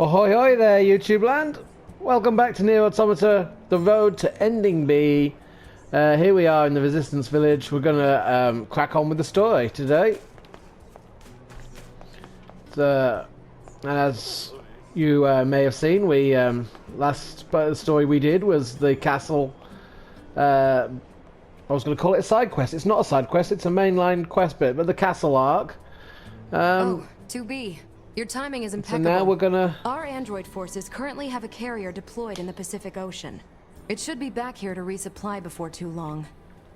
Ahoy hoy there, YouTube land! Welcome back to NieR Automata, the road to ending B. Here we are in the Resistance Village. We're gonna crack on with the story today. And as you may have seen, we last story we did was the castle. I was going to call it a side quest. It's not a side quest, it's a mainline quest bit, but the castle arc. Oh, 2B. Your timing is impeccable. So now we're gonna... Our android forces currently have a carrier deployed in the Pacific Ocean. It should be back here to resupply before too long.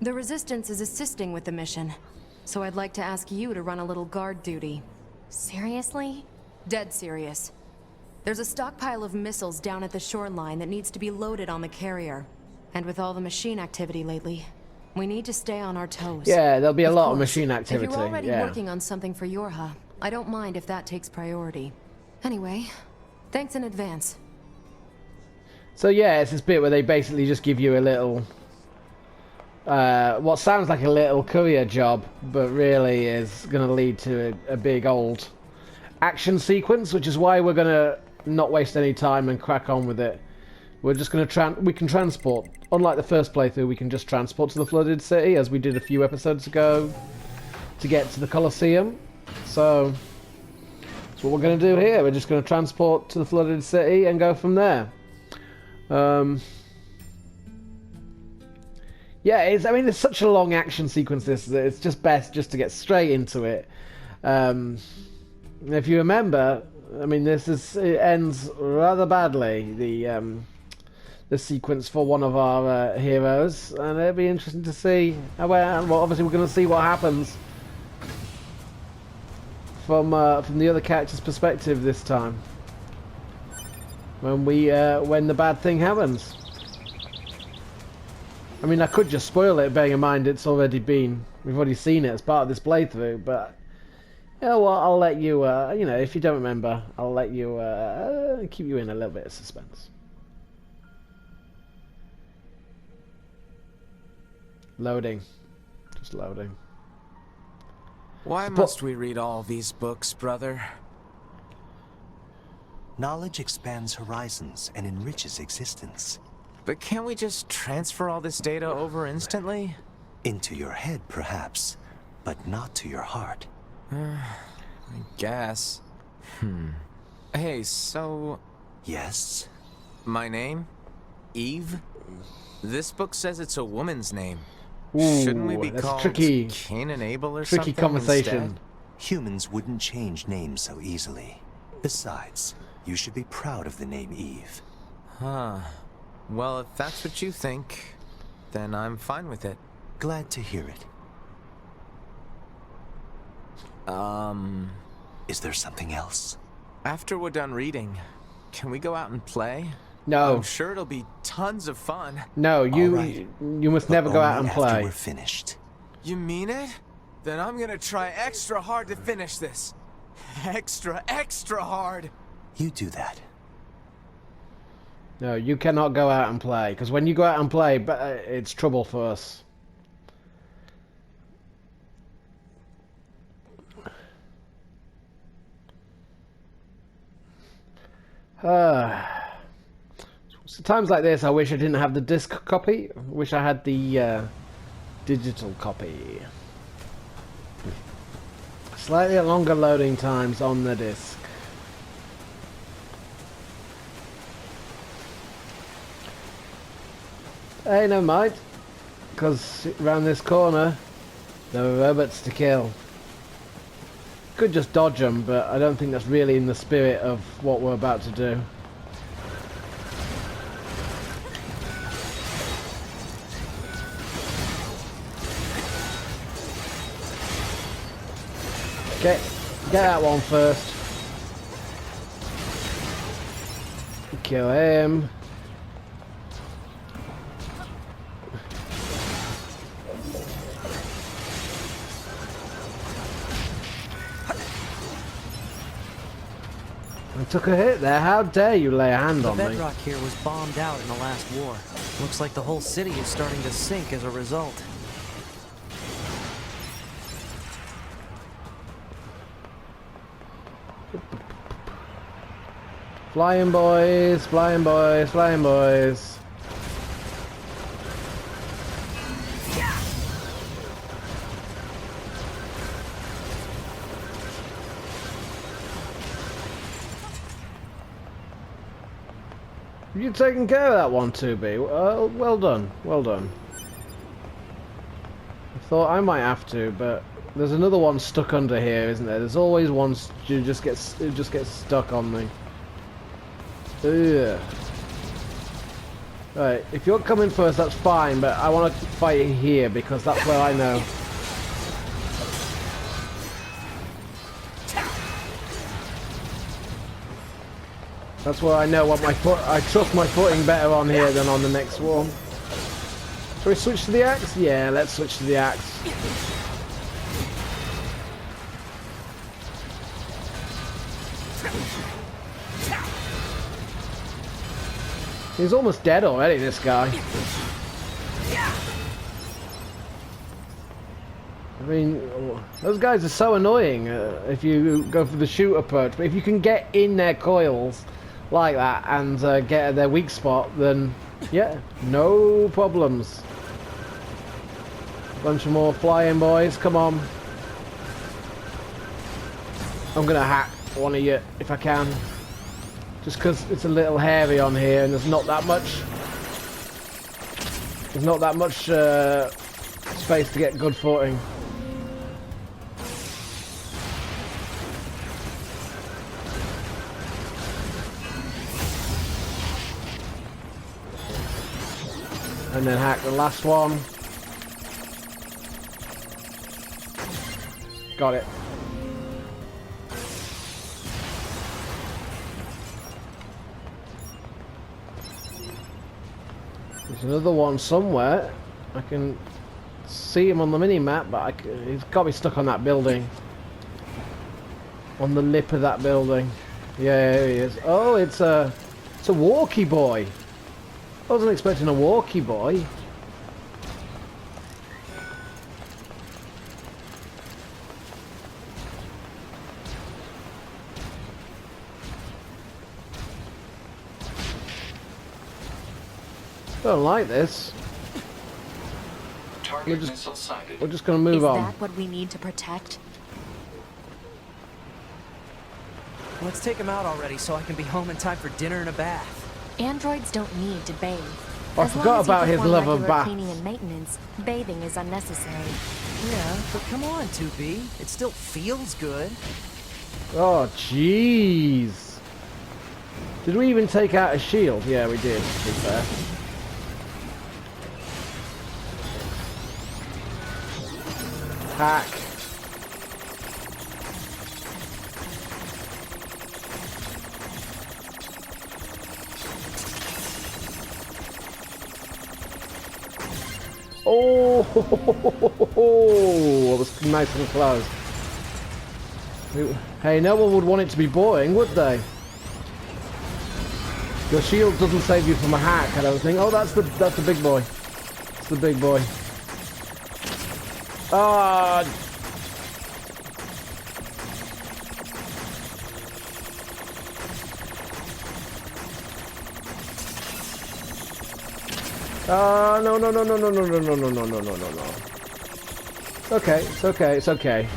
The Resistance is assisting with the mission, so I'd like to ask you to run a little guard duty. Seriously? Dead serious. There's a stockpile of missiles down at the shoreline that needs to be loaded on the carrier. And with all the machine activity lately, we need to stay on our toes. Yeah, there'll be a lot of course, machine activity. If you're already working on something for Yorha, I don't mind if that takes priority. Anyway, thanks in advance. So yeah, it's this bit where they basically just give you a little... what sounds like a little courier job, but really is going to lead to a big old action sequence, which is why we're going to not waste any time and crack on with it. We're just going to we can transport. Unlike the first playthrough, we can just transport to the flooded city, as we did a few episodes ago, to get to the Colosseum. So that's what we're going to do here. We're just going to transport to the flooded city and go from there. Yeah, I mean, it's such a long action sequence, this, that it's just best just to get straight into it. If you remember, I mean, it ends rather badly, the sequence for one of our heroes, and it'll be interesting to see. Well, obviously we're going to see what happens from the other character's perspective this time, when the bad thing happens. I mean, I could just spoil it, bearing in mind we've already seen it as part of this playthrough, but you know what, I'll let you, you know, if you don't remember, I'll let you, keep you in a little bit of suspense. Loading. Just loading. Why must we read all these books, brother? Knowledge expands horizons and enriches existence. But can't we just transfer all this data over instantly? Into your head, perhaps, but not to your heart. I guess. Hey, so... Yes? My name? Eve? This book says it's a woman's name. Ooh, shouldn't we be that's called tricky. Cain and Abel or Tricky something conversation. instead? Humans wouldn't change names so easily. Besides, you should be proud of the name Eve. Huh. Well, if that's what you think, then I'm fine with it. Glad to hear it. Is there something else? After we're done reading, can we go out and play? No. I'm sure it'll be tons of fun. No, you right. you must never go out and After play. we're finished. You mean it? Then I'm gonna try extra hard to finish this. Extra hard! You do that. No, you cannot go out and play, because when you go out and play, it's trouble for us. So times like this, I wish I didn't have the disc copy. I wish I had the digital copy. Slightly longer loading times on the disc. Hey, never mind, because around this corner there are robots to kill. Could just dodge them, but I don't think that's really in the spirit of what we're about to do. Get that one first. Kill him. I took a hit there. How dare you lay a hand on me? The bedrock here was bombed out in the last war. Looks like the whole city is starting to sink as a result. Flying boys, flying boys, flying boys. You taking care of that one, 2B? Well done, well done. I thought I might have to, but there's another one stuck under here, isn't there? There's always one who just gets stuck on me. Ugh. Right, if you're coming first, that's fine, but I want to fight here because that's where I know. That's where I know what my foot. I trust my footing better on here than on the next one. Shall we switch to the axe? Yeah, let's switch to the axe. He's almost dead already, this guy. I mean, those guys are so annoying if you go for the shoot approach, but if you can get in their coils like that and get at their weak spot, then yeah, no problems. Bunch of more flying boys, come on. I'm gonna hack one of you if I can. Just because it's a little hairy on here and there's not that much. There's not that much space to get good footing. And then hack the last one. Got it. There's another one somewhere. I can see him on the mini-map, but he's got to be stuck on that building. On the lip of that building. Yeah, here he is. Oh, it's a walkie boy. I wasn't expecting a walkie boy. Don't like this. We're just gonna move on. Is that what we need to protect? Let's take him out already so I can be home in time for dinner and a bath. Androids don't need to bathe. Oh, I forgot about his love of baths. Cleaning and maintenance, bathing is unnecessary. Yeah, but come on, 2B. It still feels good. Oh, jeez. Did we even take out a shield? Yeah, we did, to be fair. Hack. Oh, it was nice and close. Hey, no one would want it to be boring, would they? Your shield doesn't save you from a hack, I don't think. Oh, that's the big boy. It's the big boy. Ah. No. Okay, it's okay, it's okay.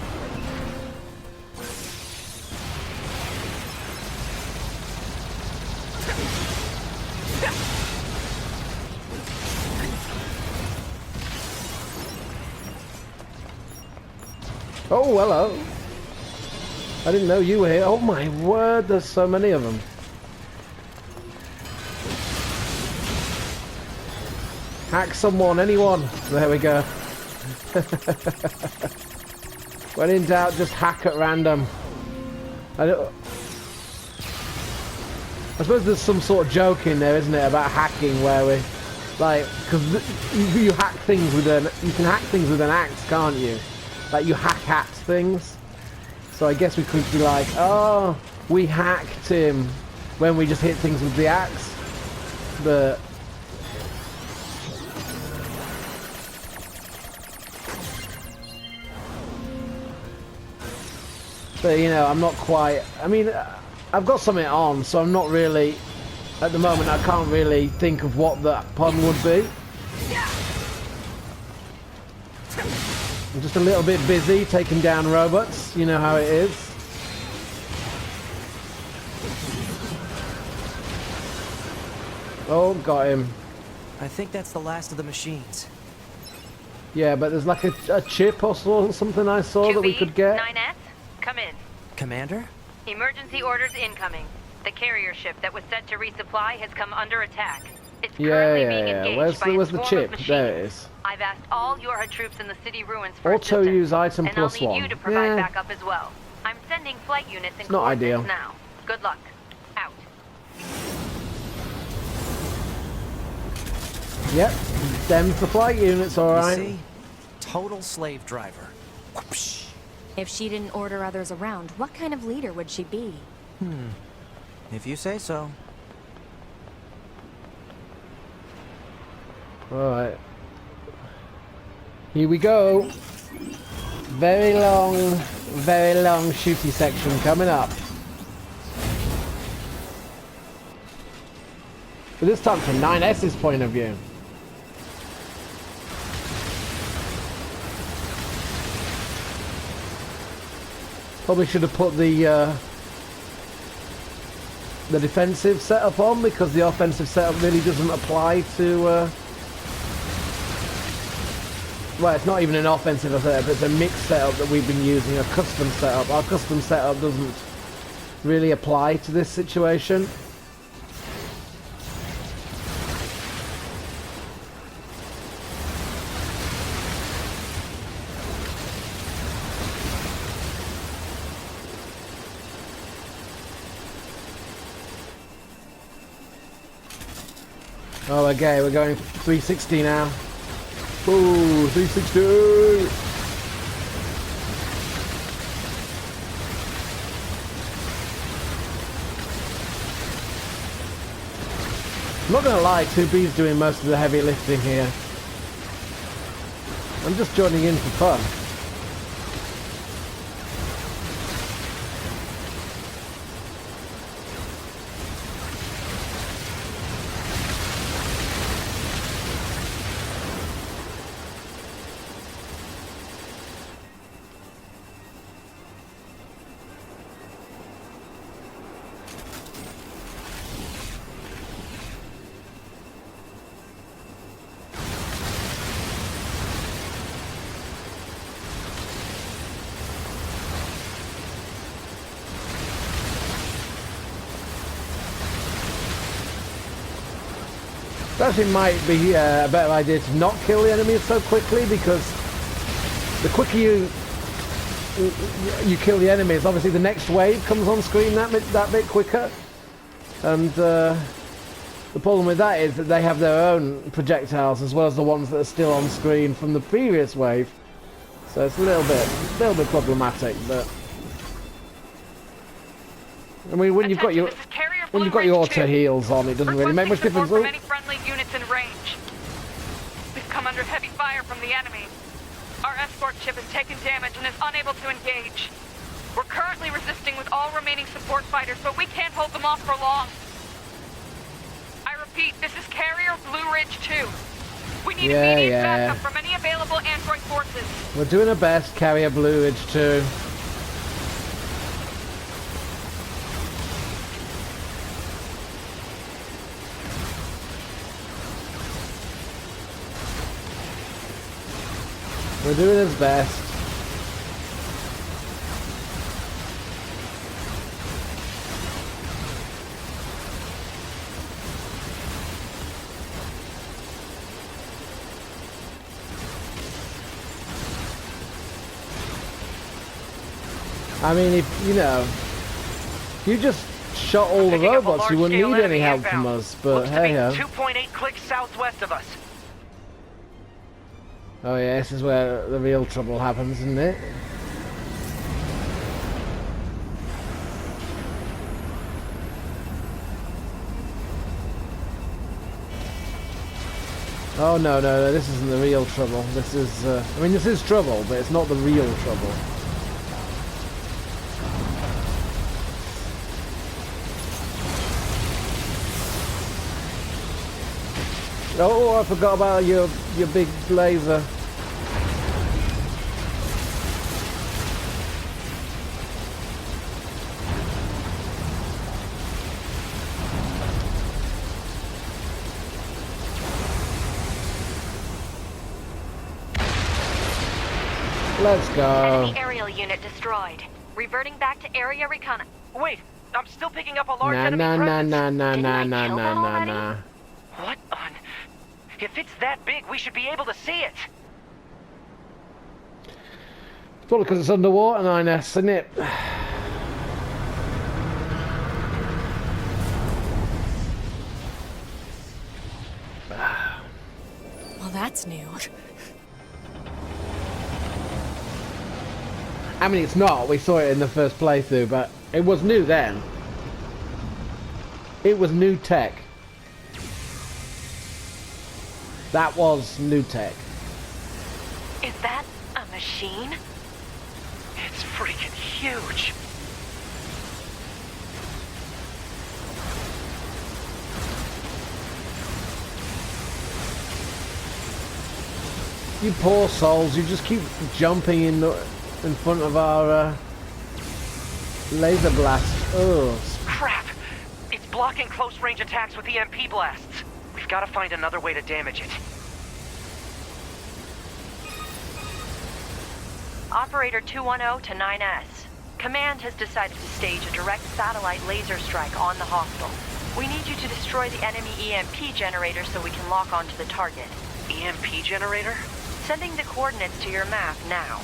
Oh, hello. I didn't know you were here. Oh my word, there's so many of them. Hack someone, anyone. There we go. When in doubt, just hack at random. I suppose there's some sort of joke in there, isn't it, about hacking, where we, like, because you hack things with you can hack things with an axe, can't you? Like, you hack things. So I guess we could be like, oh, we hacked him when we just hit things with the axe. But you know, I'm not quite. I mean, I've got something on, so I'm not really, at the moment, I can't really think of what that pun would be. I'm just a little bit busy taking down robots, you know how it is. Oh, got him. I think that's the last of the machines. Yeah, but there's like a chip or something I saw that we could get. 9S, come in. Commander? Emergency orders incoming. The carrier ship that was set to resupply has come under attack. It's Yeah, currently yeah, being yeah. engaged Where's by the, a where's the swarm chip? of machines. There it is. I've asked all your troops in the city ruins for Auto assistance, use item and plus I'll need one. you to provide Yeah. backup as well. I'm sending flight units and not coordinates ideal. now. Good luck. Out. Yep, them's the flight units, You alright. see? Total slave driver. Whoopsh. If she didn't order others around, what kind of leader would she be? If you say so. Alright. Here we go. Very long shooty section coming up. But this time from 9S's point of view. Probably should have put the defensive setup on, because the offensive setup really doesn't apply to well, it's not even an offensive setup, it's a mixed setup that we've been using, a custom setup. Our custom setup doesn't really apply to this situation. Oh, okay, we're going 360 now. Ooh, 360! I'm not gonna lie, 2B's doing most of the heavy lifting here. I'm just joining in for fun. It actually might be a better idea to not kill the enemies so quickly, because the quicker you kill the enemies, obviously the next wave comes on screen that bit quicker. And the problem with that is that they have their own projectiles as well as the ones that are still on screen from the previous wave. So it's a little bit problematic, but I mean, when you've got your auto heals on, it doesn't really make much difference. From any friendly units in range. We've come under heavy fire from the enemy. Our escort ship has taken damage and is unable to engage. We're currently resisting with all remaining support fighters, but we can't hold them off for long. I repeat, this is Carrier Blue Ridge 2. We need immediate backup from any available android forces. We're doing our best, Carrier Blue Ridge 2. We're doing his best. I mean, if you just shot all the robots, you wouldn't need any help from us, but hey ho. 2.8 clicks southwest of us. Oh yeah, this is where the real trouble happens, isn't it? Oh no, this isn't the real trouble. This is, I mean, this is trouble, but it's not the real trouble. Oh, I forgot about your big laser. Let's go. Enemy aerial unit destroyed. Reverting back to area recon. Wait, I'm still picking up a large Nah, enemy nah, nah, presence. nah, nah, Didn't nah, I nah, kill nah, that nah, already? nah. What on? If it's that big, we should be able to see it. Probably because it's underwater, NieR, isn't it? Well, that's new. I mean, it's not. We saw it in the first playthrough, but it was new then. It was new tech. That was new tech. Is that a machine? It's freaking huge. You poor souls, you just keep jumping in front of our laser blast. Oh. Crap! It's blocking close-range attacks with EMP blasts. We've got to find another way to damage it. Operator 210 to 9S. Command has decided to stage a direct satellite laser strike on the hostile. We need you to destroy the enemy EMP generator so we can lock onto the target. EMP generator? Sending the coordinates to your map now.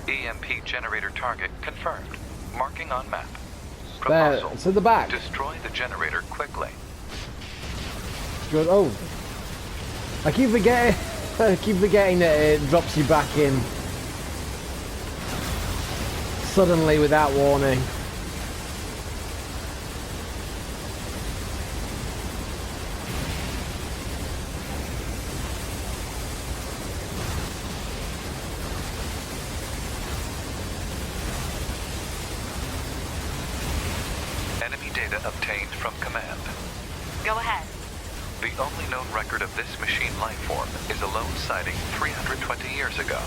EMP generator target confirmed. Marking on map. There, Proposal. it's in the back. Destroy the generator quickly. Good. Oh. I keep forgetting. I keep forgetting that it drops you back in suddenly without warning. Enemy data obtained from command. Go ahead. The only known record of this machine life form is a lone sighting 320 years ago.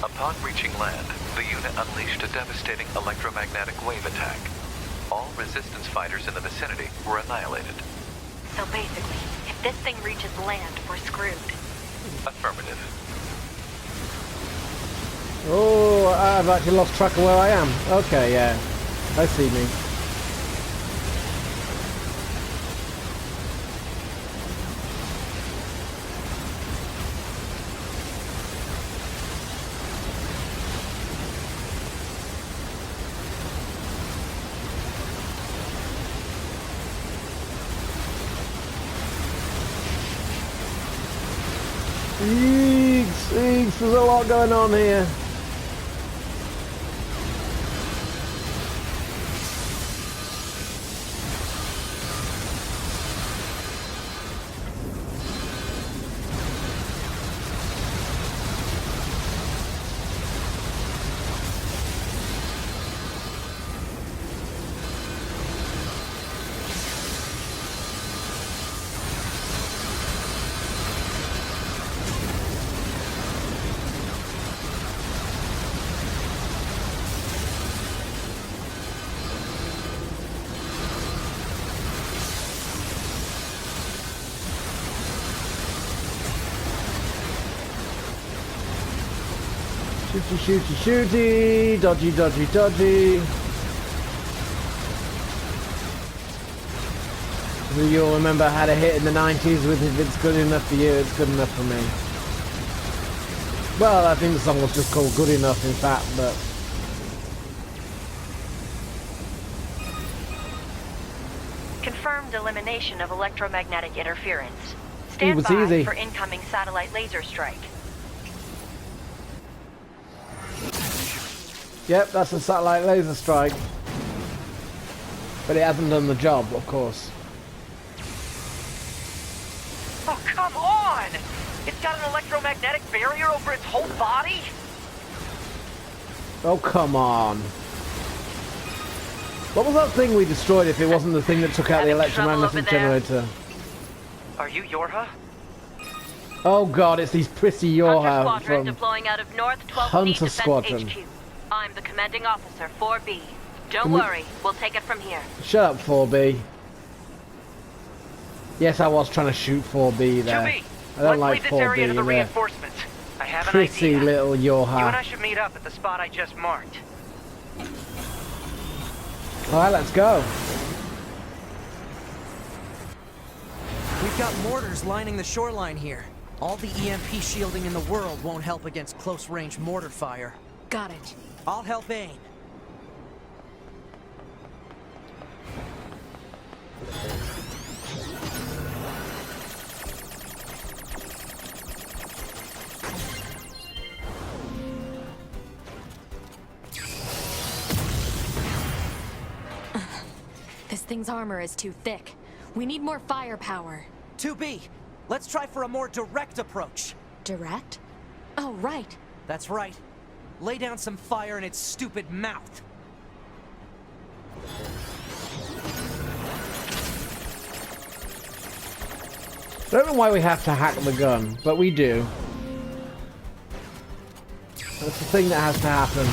Upon reaching land, the unit unleashed a devastating electromagnetic wave attack. All resistance fighters in the vicinity were annihilated. So basically, if this thing reaches land, we're screwed. Affirmative. Oh, I've actually lost track of where I am. Okay, yeah. I see me. Eeks, there's a lot going on here. Shooty, shooty, shooty. Dodgy, dodgy, dodgy. You'll remember I had a hit in the 90s with If It's Good Enough For You, It's Good Enough For Me. Well, I think the song was just called Good Enough, in fact, but... Confirmed elimination of electromagnetic interference. Stand was by easy. for incoming satellite laser strike. Yep, that's a satellite laser strike. But it hasn't done the job, of course. Oh, come on! It's got an electromagnetic barrier over its whole body? Oh, come on. What was that thing we destroyed if it wasn't the thing that took out the Having trouble electromagnetic over there? generator? Are you Yorha? Oh god, it's these prissy Hunter Yorha Squadron from deploying out of North 12th Fleet Hunter Defense Squadron. HQ. I'm the commanding officer, 4B. Don't Can we- worry, we'll take it from here. Shut up, 4B. Yes, I was trying to shoot 4B there. 2B, I don't let's like leave this area to 4B. the They're reinforcements. I have an prissy idea. little You and I Yorha. should meet up at the spot I just marked. Alright, let's go. We've got mortars lining the shoreline here. All the EMP shielding in the world won't help against close-range mortar fire. Got it. I'll help aim. This thing's armor is too thick. We need more firepower. 2B, let's try for a more direct approach. Direct? Oh, right. That's right. Lay down some fire in its stupid mouth. I don't know why we have to hack the gun, but we do. That's the thing that has to happen.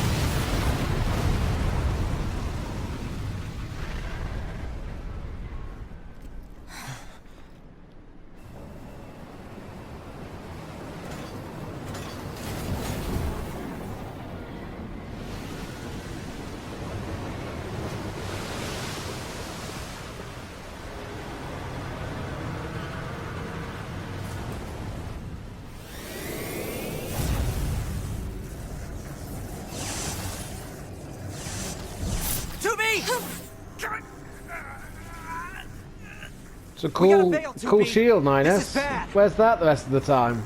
It's a cool, cool shield, This is 9S. bad. Where's that the rest of the time?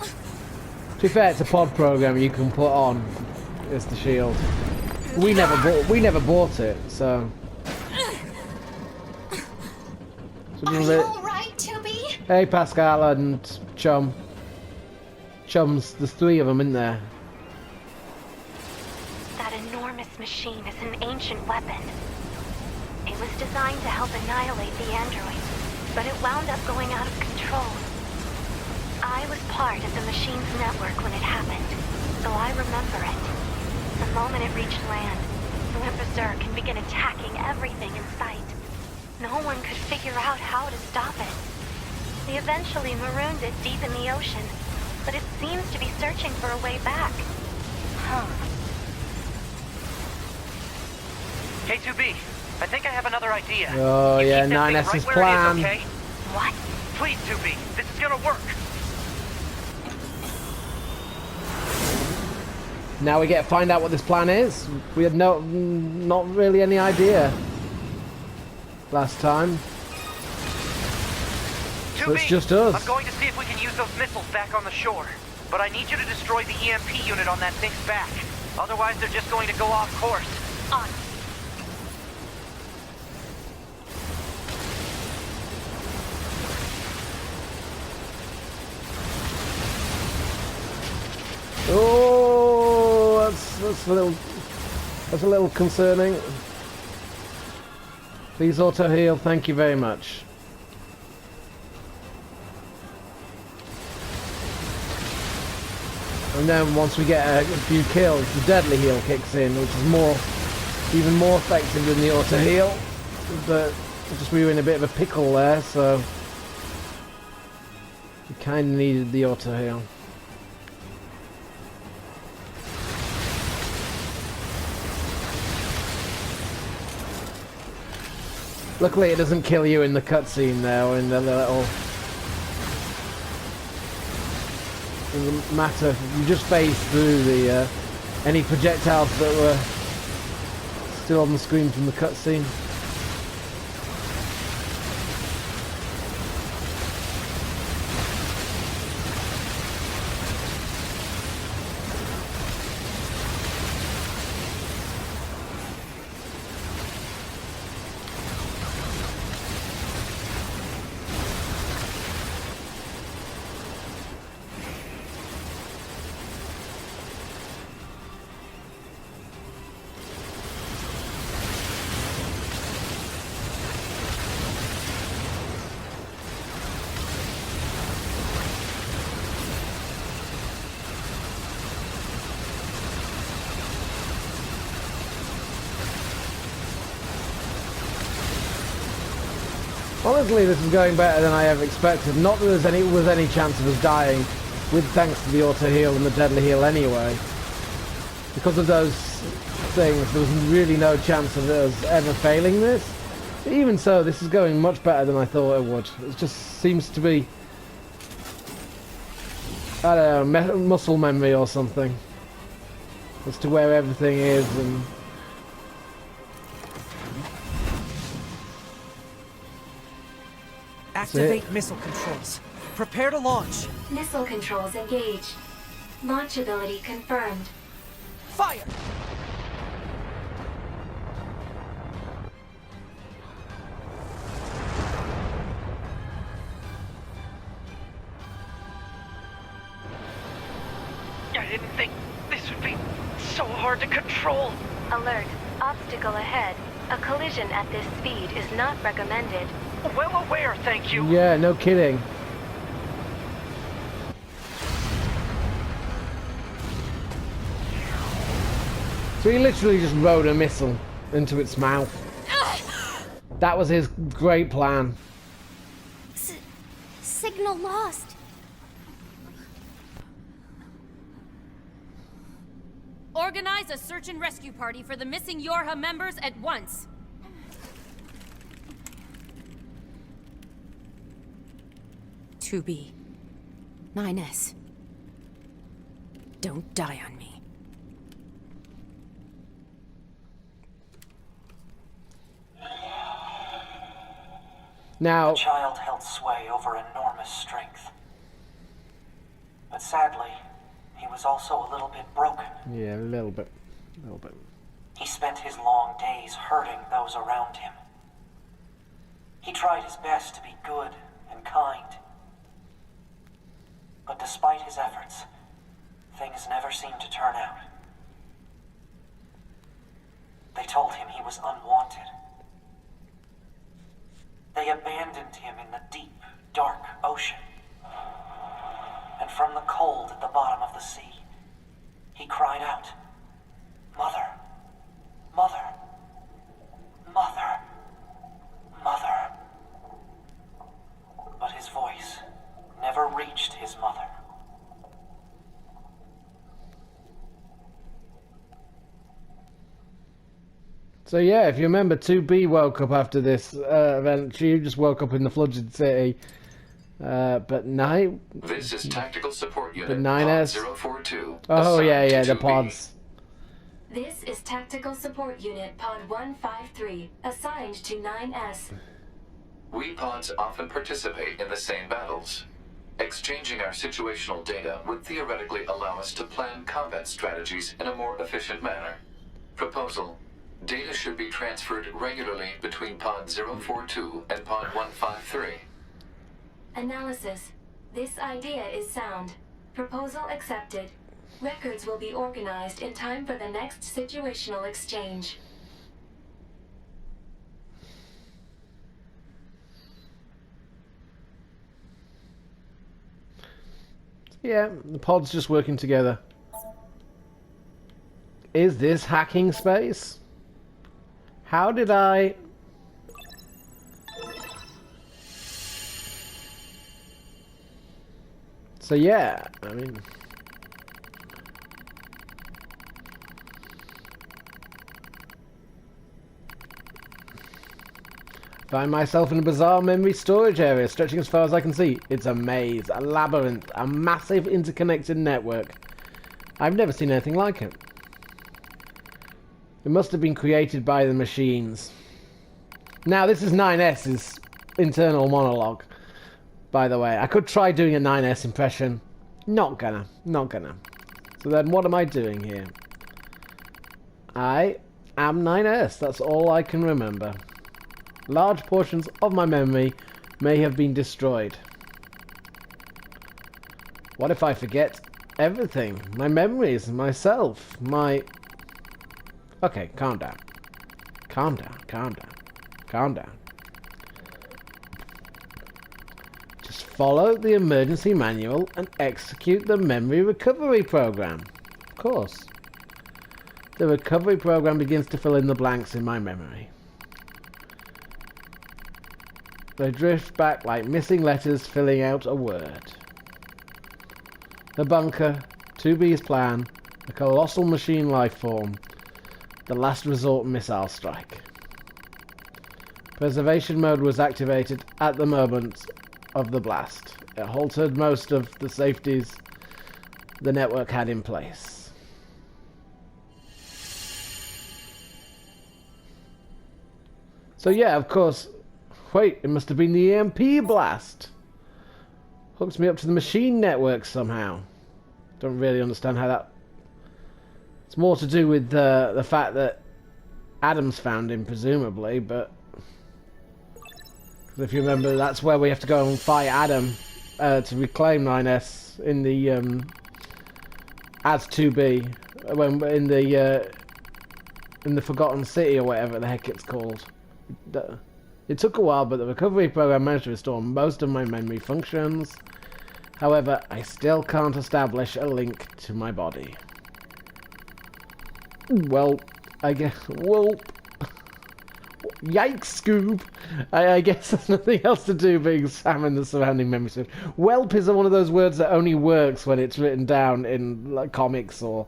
To be fair, it's a pod program you can put on. It's the shield. We never bought it, so. Are you alright, Toby? Hey, Pascal and Chum. Chums, there's 3 of them in there. That enormous machine is an ancient weapon. It was designed to help annihilate the androids, but it wound up going out of control. I was part of the machine's network when it happened, so I remember it. The moment it reached land, it went berserk and began attacking everything in sight. No one could figure out how to stop it. They eventually marooned it deep in the ocean, but it seems to be searching for a way back. Huh. K2B, I think I have another idea. Oh You yeah, keep that thing 9S's right where it plan. is, okay? What? Please, 2B, this is gonna work. Now we get to find out what this plan is. We had not really any idea last time. So it's just us. I'm going to see if we can use those missiles back on the shore. But I need you to destroy the EMP unit on that thing's back. Otherwise, they're just going to go off course. On. Oh, that's a little concerning. Please auto heal. Thank you very much. And then once we get a few kills, the deadly heal kicks in, which is even more effective than the auto heal. But just we were in a bit of a pickle there, so we kind of needed the auto heal. Luckily, it doesn't kill you in the cutscene there, or in the little. It doesn't matter. You just phase through the any projectiles that were still on the screen from the cutscene. Honestly, this is going better than I ever expected. Not that there was any chance of us dying, with thanks to the auto heal and the deadly heal anyway. Because of those things, there was really no chance of us ever failing this. But even so, this is going much better than I thought it would. It just seems to be, I don't know, muscle memory or something, as to where everything is. And activate missile controls. Prepare to launch. Missile controls engaged. Launch ability confirmed. Fire! I didn't think this would be so hard to control. Alert. Obstacle ahead. A collision at this speed is not recommended. Well aware, thank you. yeah, no kidding. So he literally just rode a missile into its mouth. That was his great plan. Signal lost. Organize a search and rescue party for the missing Yorha members at once. To be 9S. Don't die on me. Now, The child held sway over enormous strength. But sadly, he was also a little bit broken. yeah, a little bit. He spent his long days hurting those around him. He tried his best to be good and kind. But despite his efforts, things never seemed to turn out. They told him he was unwanted. They abandoned him in the deep, dark ocean. And from the cold at the bottom of the sea, he cried out, "Mother, Mother, Mother, Mother." But his voice never reached his mother. So yeah, if you remember, 2B woke up after this event. She just woke up in the flooded city. But night. This is Tactical Support Unit The 9S. Pod 042. Oh yeah, assigned yeah, to the 2B. pods. This is Tactical Support Unit Pod 153, assigned to 9S. We pods often participate in the same battles. Exchanging our situational data would theoretically allow us to plan combat strategies in a more efficient manner. Proposal: data should be transferred regularly between Pod 042 and Pod 153. Analysis. This idea is sound. Proposal accepted. Records will be organized in time for the next situational exchange. Yeah, the pods just working together. Is this hacking space? How did I... So yeah, I mean... Find myself in a bizarre memory storage area stretching as far as I can see. It's a maze, a labyrinth, a massive interconnected network. I've never seen anything like it. It must have been created by the machines. Now, this is 9S's internal monologue, by the way. I could try doing a 9S impression. Not gonna. So then what am I doing here? I am 9S. That's all I can remember. Large portions of my memory may have been destroyed. What if I forget everything? My memories, myself, my... Okay, calm down. Calm down. Just follow the emergency manual and execute the memory recovery program. Of course. The recovery program begins to fill in the blanks in my memory. They drift back like missing letters filling out a word. The bunker, 2B's plan, the colossal machine life form, the last resort missile strike. Preservation mode was activated at the moment of the blast. It halted most of the safeties the network had in place. So yeah, of course, wait, it must have been the EMP blast. Hooked me up to the machine network somehow. Don't really understand how that... It's more to do with the fact that Adam's found him, presumably, but... Because if you remember, that's where we have to go and fight Adam to reclaim 9S in the... as 2B, when in the Forgotten City or whatever the heck it's called. It took a while, but the recovery program managed to restore most of my memory functions. However, I still can't establish a link to my body. Well, I guess... Well... Yikes, Scoob! I guess there's nothing else to do but examine the surrounding memory space. Whelp is one of those words that only works when it's written down in like, comics or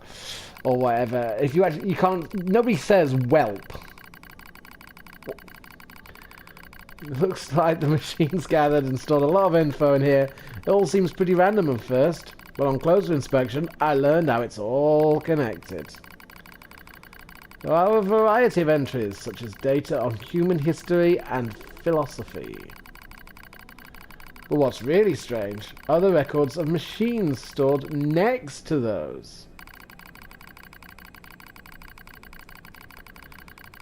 whatever. If you actually... You can't... Nobody says whelp. It looks like the machines gathered and stored a lot of info in here. It all seems pretty random at first, but on closer inspection, I learned how it's all connected. There are a variety of entries, such as data on human history and philosophy. But what's really strange are the records of machines stored next to those.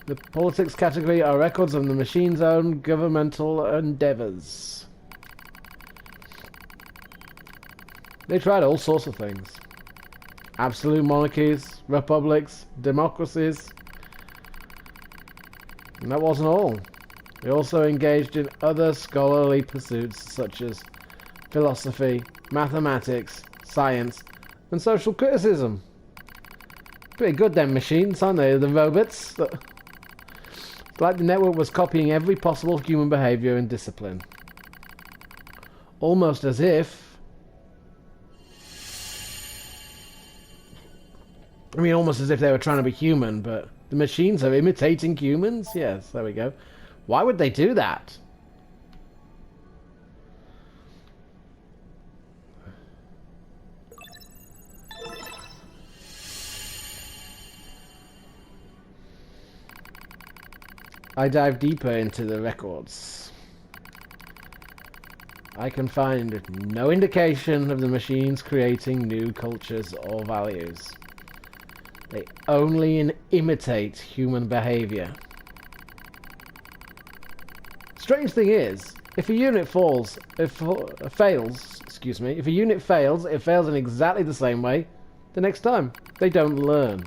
The politics category are records of the machine's own governmental endeavors. They tried all sorts of things. Absolute monarchies, republics, democracies. And that wasn't all. They also engaged in other scholarly pursuits such as philosophy, mathematics, science, and social criticism. Pretty good, them machines, aren't they? The robots. It's like the network was copying every possible human behavior and discipline. Almost as if... I mean, almost as if they were trying to be human, but the machines are imitating humans? Yes, there we go. Why would they do that? I dive deeper into the records. I can find no indication of the machines creating new cultures or values. They only imitate human behavior. Strange thing is, if a unit fails, if a unit fails, it fails in exactly the same way the next time. They don't learn.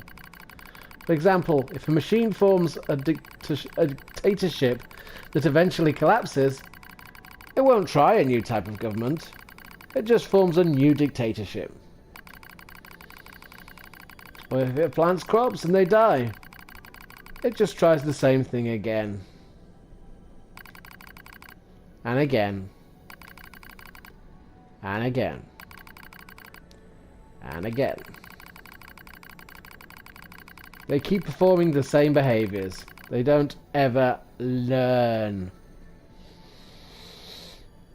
For example, if a machine forms a dictatorship that eventually collapses, it won't try a new type of government. It just forms a new dictatorship. Or if it plants crops and they die, it just tries the same thing again. And again. And again. And again. They keep performing the same behaviors. They don't ever learn.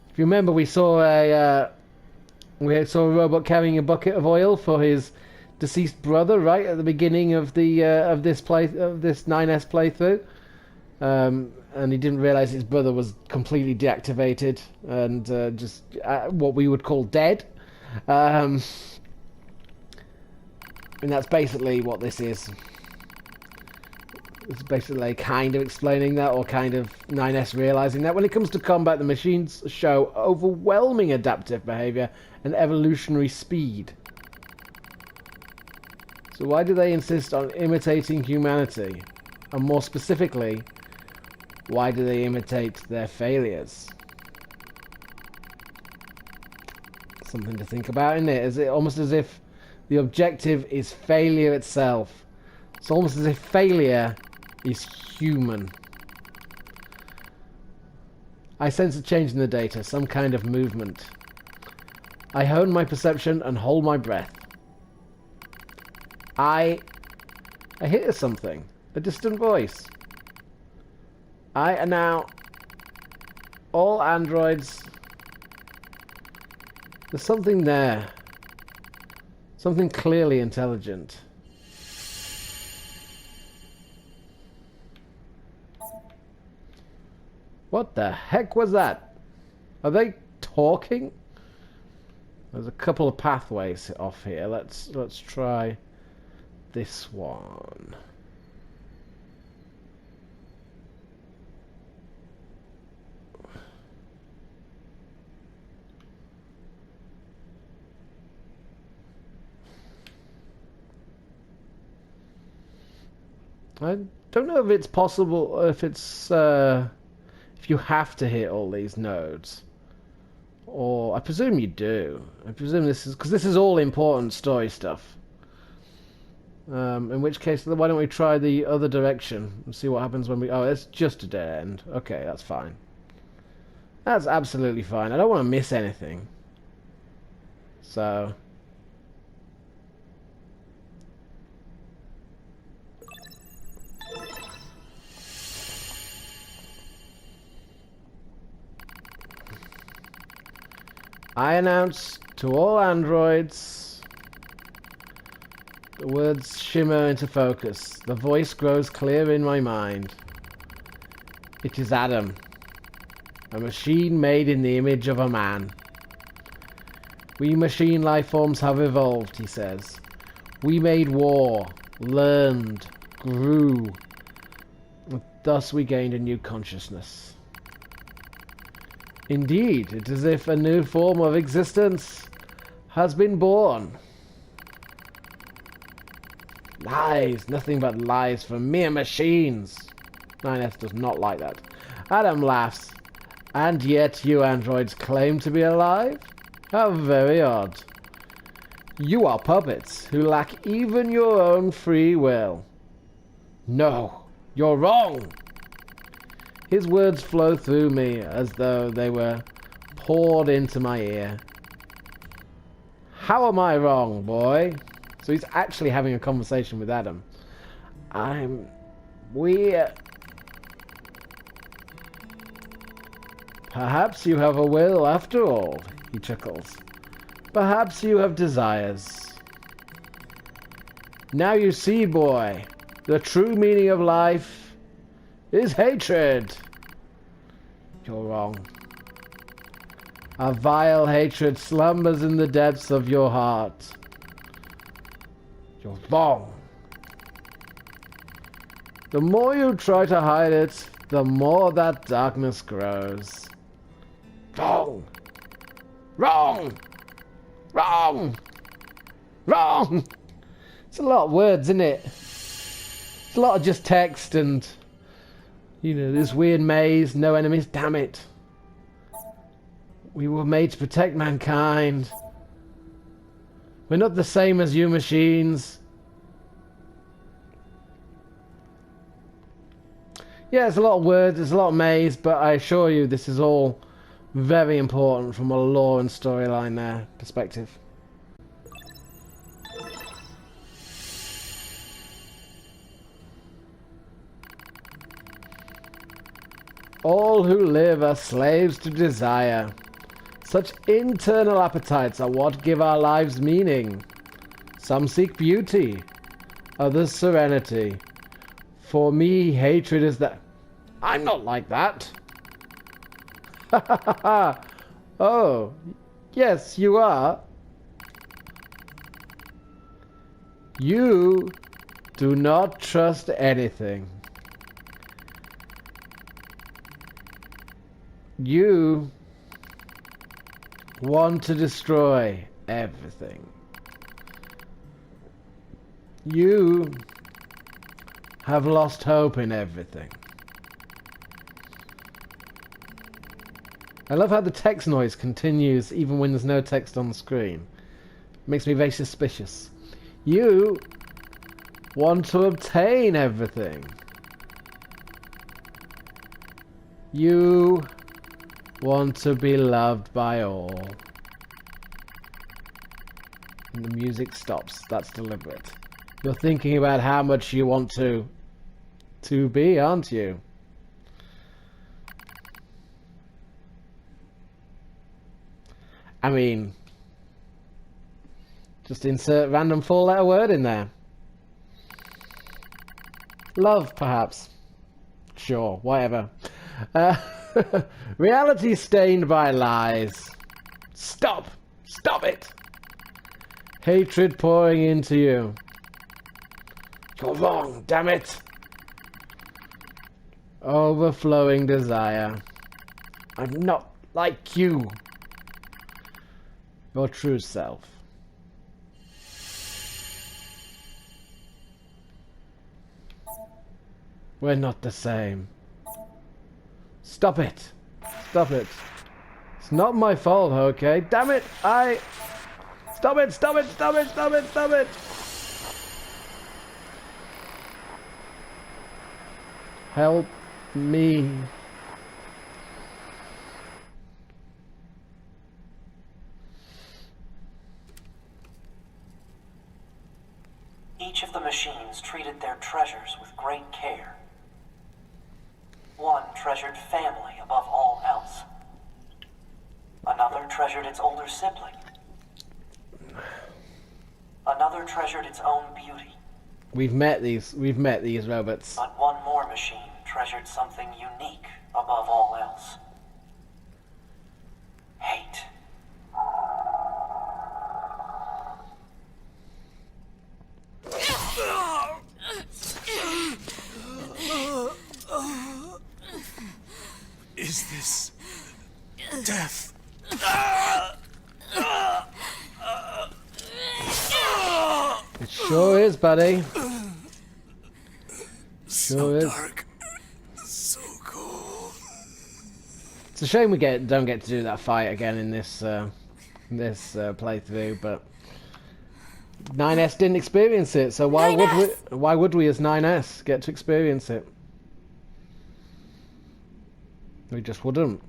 If you remember, we saw a robot carrying a bucket of oil for his deceased brother, right at the beginning of the this 9S playthrough, and he didn't realize his brother was completely deactivated and just what we would call dead. And that's basically what this is. It's basically kind of explaining that, or kind of 9S realizing that. When it comes to combat, the machines show overwhelming adaptive behavior and evolutionary speed. So why do they insist on imitating humanity? And more specifically, why do they imitate their failures? Something to think about, isn't it? Is it almost as if the objective is failure itself? It's almost as if failure is human. I sense a change in the data, some kind of movement. I hone my perception and hold my breath. I hear something. A distant voice. I are now all androids. There's something there. Something clearly intelligent. What the heck was that? Are they talking? There's a couple of pathways off here. Let's try this one. I don't know if it's possible, if it's if you have to hit all these nodes, or I presume you do. I presume this is because this is all important story stuff. In which case, why don't we try the other direction and see what happens when we... Oh, it's just a dead end. Okay, that's fine. That's absolutely fine. I don't want to miss anything. So... I announce to all androids. The words shimmer into focus. The voice grows clear in my mind. It is Adam, a machine made in the image of a man. We machine life forms have evolved, he says. We made war, learned, grew. Thus we gained a new consciousness. Indeed, it is as if a new form of existence has been born. Lies, nothing but lies from mere machines. 9S does not like that. Adam laughs. And yet you androids claim to be alive? How very odd. You are puppets who lack even your own free will. No, you're wrong. His words flow through me as though they were poured into my ear. How am I wrong, boy? So he's actually having a conversation with Adam. Perhaps you have a will after all, he chuckles. Perhaps you have desires. Now you see, boy, the true meaning of life is hatred. You're wrong. A vile hatred slumbers in the depths of your heart. You're wrong. The more you try to hide it, the more that darkness grows. Wrong. Wrong. Wrong. Wrong. It's a lot of words, isn't it? It's a lot of just text and... You know, this weird maze, no enemies, damn it. We were made to protect mankind. We're not the same as you machines. Yeah, it's a lot of words, it's a lot of maze, but I assure you this is all very important from a lore and storyline there perspective. All who live are slaves to desire. Such internal appetites are what give our lives meaning. Some seek beauty, others serenity. For me, hatred is that... I'm not like that. Ha ha ha ha. Oh, yes, you are. You do not trust anything. You want to destroy everything. You have lost hope in everything. I love how the text noise continues even when there's no text on the screen. It makes me very suspicious. You want to obtain everything. You Want to be loved by all. And the music stops. That's deliberate. You're thinking about how much you want to be, aren't you? I mean, just insert random four-letter word in there. Love, perhaps. Sure, whatever. Reality stained by lies. Stop! Stop it! Hatred pouring into you. You're wrong, damn it! Overflowing desire. I'm not like you. Your true self. We're not the same. Stop it. Stop it. It's not my fault, okay? Damn it! Stop it! Stop it! Stop it! Stop it! Stop it! Help me. Each of the machines treated their treasures with great care. One treasured family above all else. Another treasured its older sibling. Another treasured its own beauty. We've met these robots. But one more machine treasured something unique above all else. Hate. Is this death? It sure is, buddy. So Sure is. dark. So cold. It's a shame we don't get to do that fight again in this playthrough, but 9S didn't experience it, so why would we as 9S get to experience it? We just wouldn't.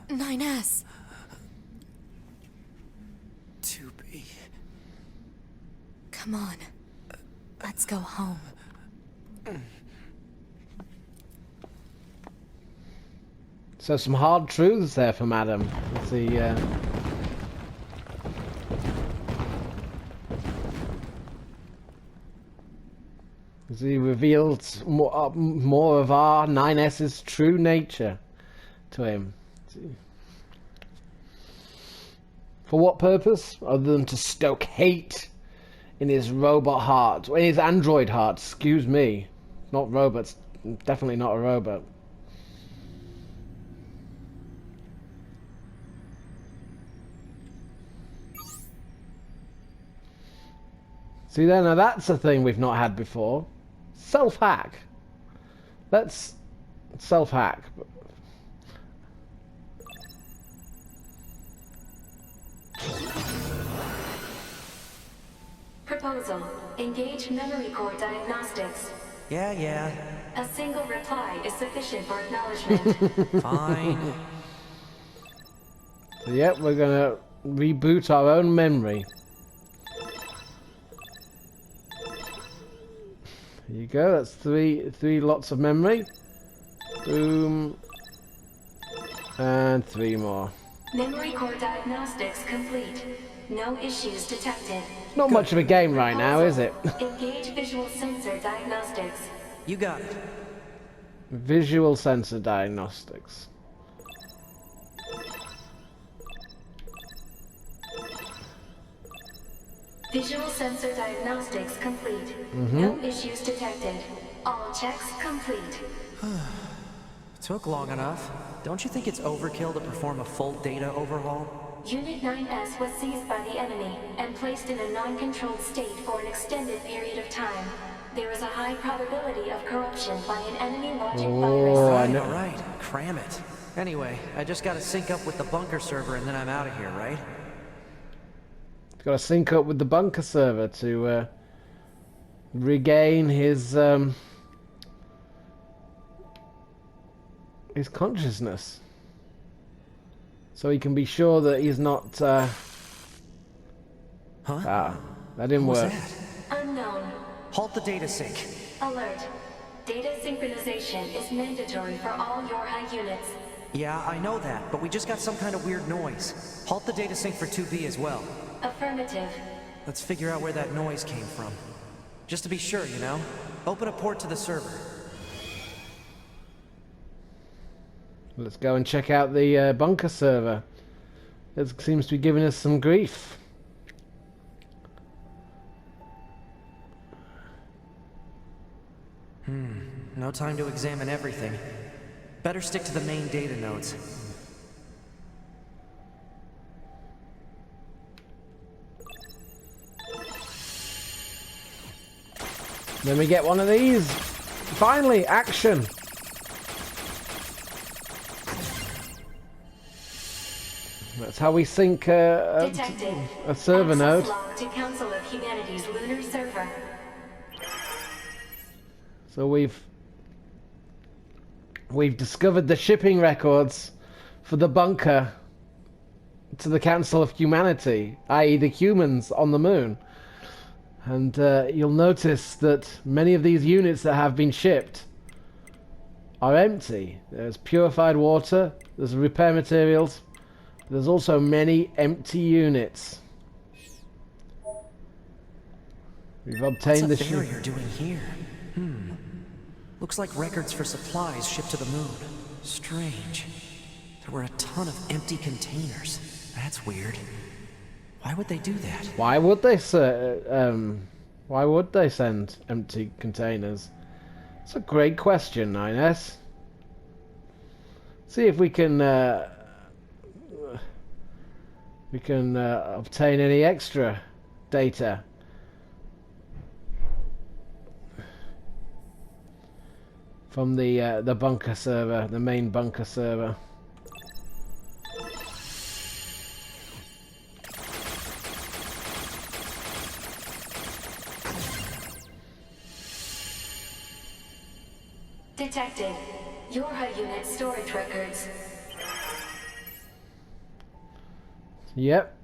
9S. To be. Come on. Let's go home. So some hard truths there from Adam. Let's see. As he revealed more of our 9S's true nature to him. For what purpose? Other than to stoke hate in his robot heart. In his android heart, excuse me. Not robots. Definitely not a robot. See there, now that's a thing we've not had before. Self-hack. Let's self-hack. Proposal. Engage memory core diagnostics. Yeah. A single reply is sufficient for acknowledgement. Fine. So, yep, we're gonna reboot our own memory. There you go, that's three lots of memory. Boom. And 3 more. Memory core diagnostics complete. No issues detected. Not much of a game right now, is it? Engage visual sensor diagnostics. You got it. Visual sensor diagnostics. Visual sensor diagnostics complete. No issues detected. All checks complete. Took long enough. Don't you think it's overkill to perform a full data overhaul? Unit 9S was seized by the enemy and placed in a non-controlled state for an extended period of time. There is a high probability of corruption by an enemy logic virus. All right. Cram it. Anyway, I just gotta sync up with the bunker server and then I'm out of here, right? Got to sync up with the bunker server to regain his his consciousness, so he can be sure that he's not. Huh? Ah, that didn't What was work. that? Unknown. Halt the data sync. Alert. Data synchronization is mandatory for all YORHA units. Yeah, I know that, but we just got some kind of weird noise. Halt the data sync for 2B as well. Affirmative. Let's figure out where that noise came from. Just to be sure, you know? Open a port to the server. Let's go and check out the bunker server. It seems to be giving us some grief. No time to examine everything. Better stick to the main data nodes. Then we get one of these. Finally, action. That's how we sync a server node. Log to Council of Humanity's lunar server. So we've discovered the shipping records for the bunker to the Council of Humanity, i.e. the humans on the moon. And you'll notice that many of these units that have been shipped are empty. There's purified water, there's repair materials, there's also many empty units. We've obtained What's the a barrier doing here? Looks like records for supplies shipped to the moon. Strange. There were a ton of empty containers. That's weird. Why would they do that? Why would they why would they send empty containers? It's a great question, NieR. See if we can obtain any extra data. From the bunker server, the main bunker server. Detected. YORHA unit storage records. Yep.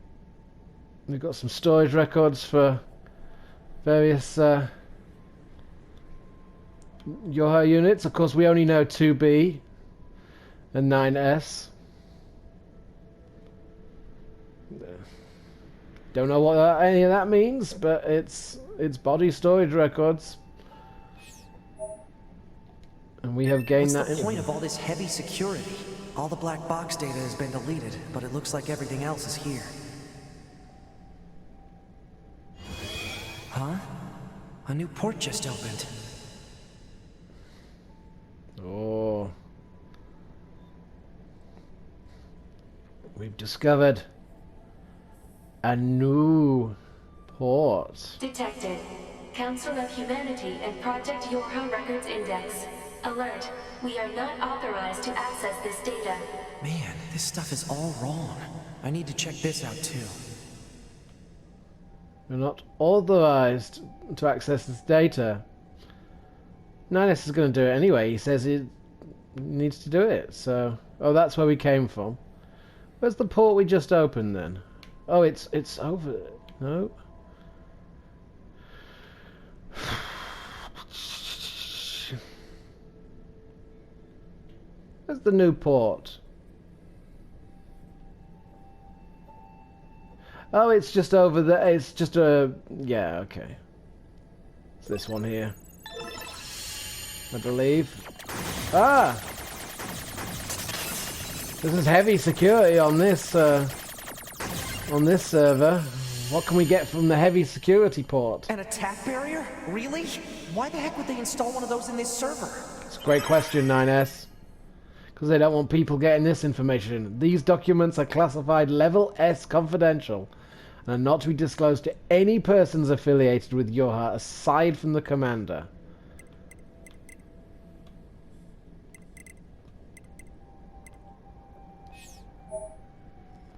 We've got some storage records for various YORHA units. Of course, we only know 2B and 9S. Don't know what any of that means, but it's body storage records. And we have gained What's that. the point of all this heavy security? All the black box data has been deleted, but it looks like everything else is here. Huh? A new port just opened. Oh. We've discovered a new port. Detected. Council of Humanity and Project YORHA Records Index. Alert. We are not authorized to access this data. Man, this stuff is all wrong. I need to check this out too. We're not authorized to access this data. NieR is going to do it anyway. He says he needs to do it. So, oh, that's where we came from. Where's the port we just opened then? Oh, it's over. No. Where's the new port? Oh, it's just over there. It's just a... Yeah, okay. It's this one here, I believe. Ah! This is heavy security on this server. What can we get from the heavy security port? An attack barrier? Really? Why the heck would they install one of those in this server? It's a great question, NieR. Because they don't want people getting this information. These documents are classified Level S confidential and are not to be disclosed to any persons affiliated with YORHA aside from the commander.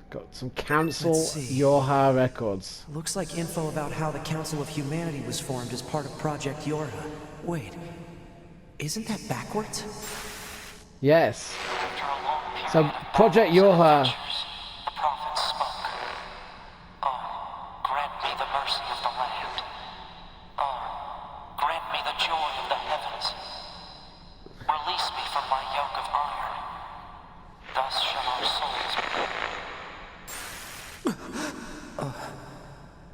Got some Council YORHA records. Looks like info about how the Council of Humanity was formed as part of Project YORHA. Wait, isn't that backwards? Yes. After a long period So, of Project battles and Yorha. adventures, the prophet spoke. Oh, grant me the mercy of the land. Oh, grant me the joy of the heavens. Release me from my yoke of iron. Thus shall our souls be.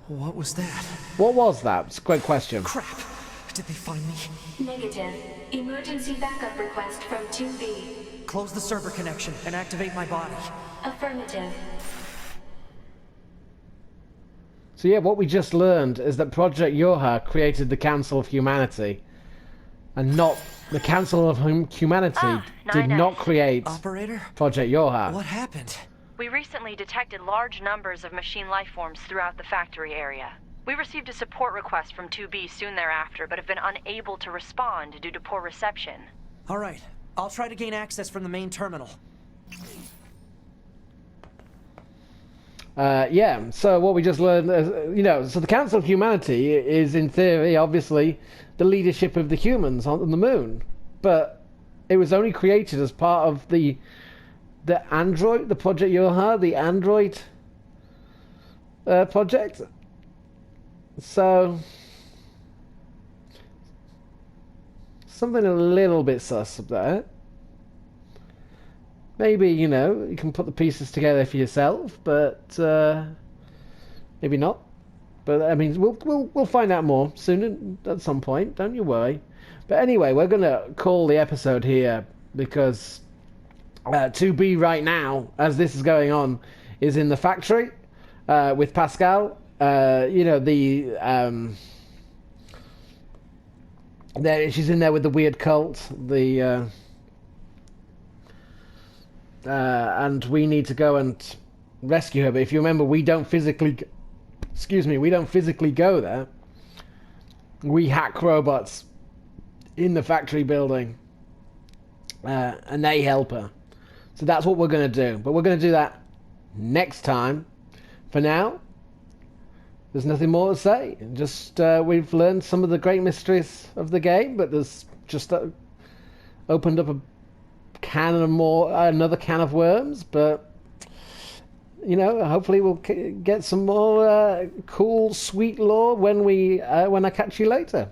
What was that? What was that? It's a great question. Crap! Did they find me? Negative. Emergency backup request from 2B. Close the server connection and activate my body. Affirmative. So yeah, what we just learned is that Project Yorha created the Council of Humanity. And not... The Council of Humanity did 9S. not create Operator? Project Yorha. What happened? We recently detected large numbers of machine lifeforms throughout the factory area. We received a support request from 2B soon thereafter, but have been unable to respond due to poor reception. Alright, I'll try to gain access from the main terminal. Yeah, so what we just learned is, so the Council of Humanity is, in theory, obviously, the leadership of the humans on the moon. But it was only created as part of the Android, the Project Yorha, the Android project. So, something a little bit sus up there. Maybe, you can put the pieces together for yourself, but maybe not. But I mean, we'll find out more soon at some point. Don't you worry. But anyway, we're gonna call the episode here because 2B right now, as this is going on, is in the factory with Pascal. She's in there with the weird cult. And we need to go and rescue her. But if you remember, we don't physically go there. We hack robots in the factory building, and they help her. So that's what we're going to do. But we're going to do that next time. For now, there's nothing more to say. Just we've learned some of the great mysteries of the game, but there's just opened up another can of worms. But hopefully we'll get some more cool, sweet lore when I catch you later.